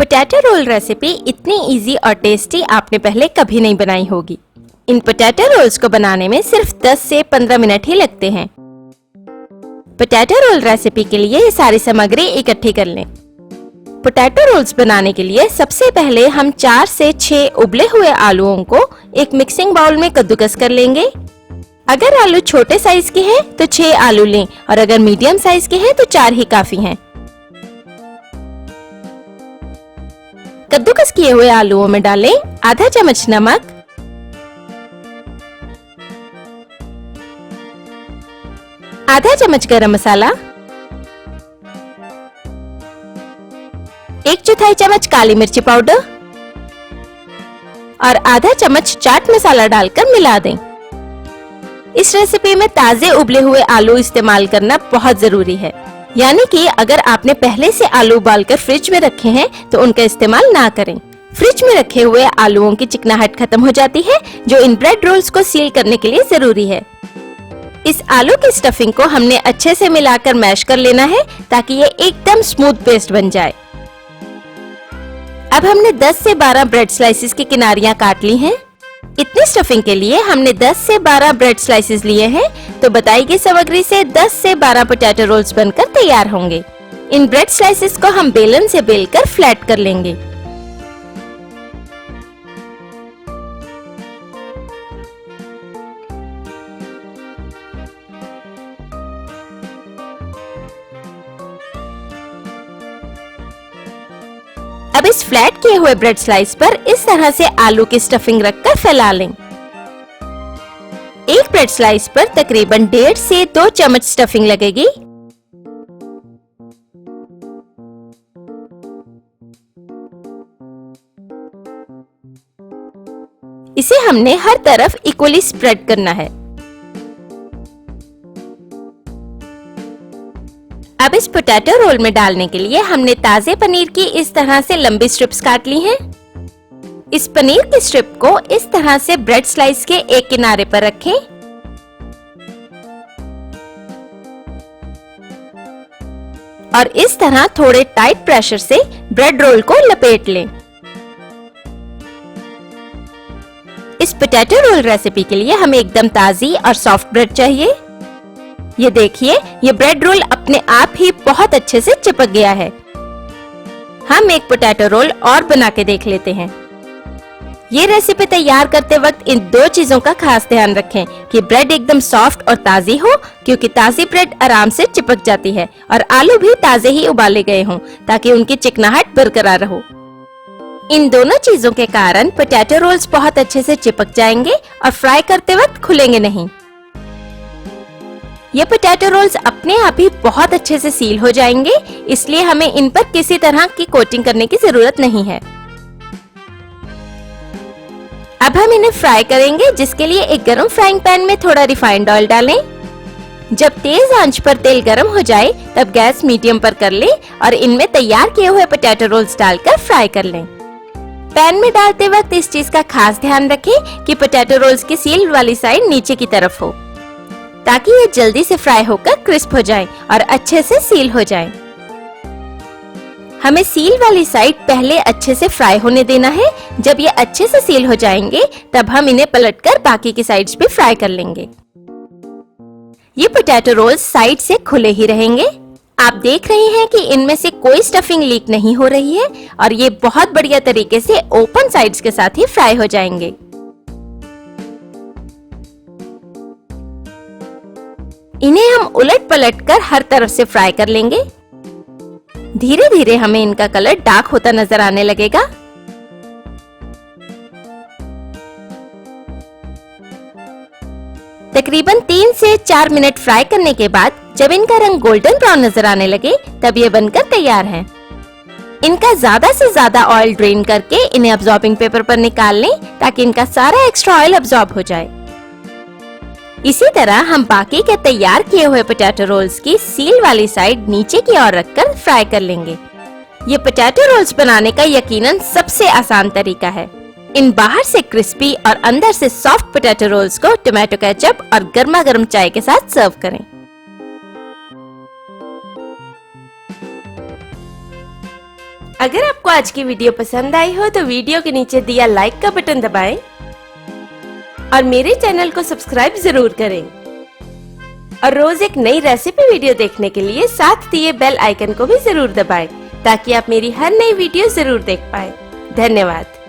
Potato role recipe इतनी easy और tasty आपने पहले कभी नहीं बनाई होगी। इन पोटैटो रोल्स को बनाने में सिर्फ 10 से 15 मिनट ही लगते हैं। पोटैटो रोल रेसिपी के लिए ये सारी सामग्री इकट्ठी कर लें। पोटैटो रोल्स बनाने के लिए सबसे पहले हम 4 से 6 उबले हुए आलूओं को एक मिक्सिंग बाउल में कद्दूकस कर लेंगे। अगर आलू छोटे साइज के हैं तो 6 आलू लें और अगर मीडियम साइज के हैं तो 4 ही काफी हैं। कद्दूकस किए हुए आलूओं में डालें आधा चम्मच नमक, आधा चम्मच गरम मसाला, 1/4 चम्मच काली मिर्ची पाउडर और आधा चम्मच चाट मसाला डालकर मिला दें। इस रेसिपी में ताजे उबले हुए आलू इस्तेमाल करना बहुत जरूरी है, यानी कि अगर आपने पहले से आलू उबालकर फ्रिज में रखे हैं तो उनका इस्तेमाल ना करें। फ्रिज में रखे हुए आलूओं की चिकनाहट खत्म हो जाती है, जो इन ब्रेड रोल्स को सील करने के लिए जरूरी है। इस आलू की स्टफिंग को हमने अच्छे से मिलाकर मैश कर लेना है ताकि ये एकदम स्मूथ पेस्ट बन जाए। अब हमने 10 से 12 ब्रेड स्लाइसेस की किनारियां काट ली हैं। इतनी स्टफिंग के लिए हमने 10 से 12 ब्रेड स्लाइसेस लिए हैं, तो बताई गई सामग्री से 10 से 12 पोटैटो रोल्स बनकर तैयार होंगे। इन ब्रेड स्लाइसेस को हम बेलन से बेलकर फ्लैट कर लेंगे। अब इस फ्लैट किए हुए ब्रेड स्लाइस पर इस तरह से आलू की स्टफिंग रखकर फैला लें। एक ब्रेड स्लाइस पर तकरीबन 1.5 से 2 चम्मच स्टफिंग लगेगी। इसे हमने हर तरफ इक्वली स्प्रेड करना है। अब इस पोटैटो रोल में डालने के लिए हमने ताजे पनीर की इस तरह से लंबी स्ट्रिप्स काट ली हैं। इस पनीर की स्ट्रिप को इस तरह से ब्रेड स्लाइस के एक किनारे पर रखें और इस तरह थोड़े टाइट प्रेशर से ब्रेड रोल को लपेट लें। इस पोटैटो रोल रेसिपी के लिए हमें एकदम ताजी और सॉफ्ट ब्रेड चाहिए। ये देखिए, ये ब्रेड रोल अपने आप ही बहुत अच्छे से चिपक गया है। हम एक पोटैटो रोल और बना के देख लेते हैं। ये रेसिपी तैयार करते वक्त इन 2 चीजों का खास ध्यान रखें कि ब्रेड एकदम सॉफ्ट और ताजी हो, क्योंकि ताजी ब्रेड आराम से चिपक जाती है, और आलू भी ताजे ही उबाले गए हों ताकि उनकी चिकनाहट बरकरार रहो। इन दोनों चीजों के कारण पोटैटो रोल्स बहुत अच्छे से चिपक जाएंगे और फ्राई करते वक्त खुलेंगे नहीं। ये पोटैटो रोल्स अपने आप ही बहुत अच्छे से सील हो जाएंगे, इसलिए हमें इन पर किसी तरह की कोटिंग करने की जरूरत नहीं है। अब हम इन्हें फ्राई करेंगे, जिसके लिए एक गरम फ्राइंग पैन में थोड़ा रिफाइंड ऑयल डालें। जब तेज आंच पर तेल गरम हो जाए तब गैस मीडियम पर कर लें और इनमें तैयार किए हुए पोटैटो रोल्स डालकर फ्राई कर लें। पैन में डालते वक्त इस चीज का खास ध्यान रखें कि पोटैटो रोल्स की सील वाली साइड नीचे की तरफ हो, ताकि ये जल्दी से फ्राई होकर क्रिस्प हो जाएं और अच्छे से सील हो जाएं। हमें सील वाली साइड पहले अच्छे से फ्राई होने देना है। जब ये अच्छे से सील हो जाएंगे तब हम इन्हें पलटकर बाकी की साइड्स भी फ्राई कर लेंगे। ये पोटैटो रोल्स साइड से खुले ही रहेंगे। आप देख रहे हैं कि इनमें से कोई स्टफिंग लीक नहीं हो रही है और ये बहुत बढ़िया तरीके से ओपन साइड्स के साथ ही फ्राई हो जाएंगे। इन्हें हम उलट पलट कर हर तरफ से फ्राई कर लेंगे। धीरे धीरे हमें इनका कलर डार्क होता नजर आने लगेगा। तकरीबन 3 से 4 मिनट फ्राई करने के बाद जब इनका रंग गोल्डन ब्राउन नजर आने लगे तब ये बनकर तैयार हैं। इनका ज्यादा से ज्यादा ऑयल ड्रेन करके इन्हें अब्सॉर्बिंग पेपर पर निकाल लें ताकि इनका सारा एक्स्ट्रा ऑयल अब्सॉर्ब हो जाए। इसी तरह हम बाकी के तैयार किए हुए पोटैटो रोल्स की सील वाली साइड नीचे की ओर रखकर फ्राई कर लेंगे। ये पोटैटो रोल्स बनाने का यकीनन सबसे आसान तरीका है। इन बाहर से क्रिस्पी और अंदर से सॉफ्ट पोटैटो रोल्स को टोमेटो केचप और गर्मा गर्म चाय के साथ सर्व करें। अगर आपको आज की वीडियो पसंद आई हो तो वीडियो के नीचे दिया लाइक का बटन दबाएं और मेरे चैनल को सब्सक्राइब जरूर करें। और रोज एक नई रेसिपी वीडियो देखने के लिए साथ दिए बेल आइकन को भी जरूर दबाएं ताकि आप मेरी हर नई वीडियो जरूर देख पाएं। धन्यवाद।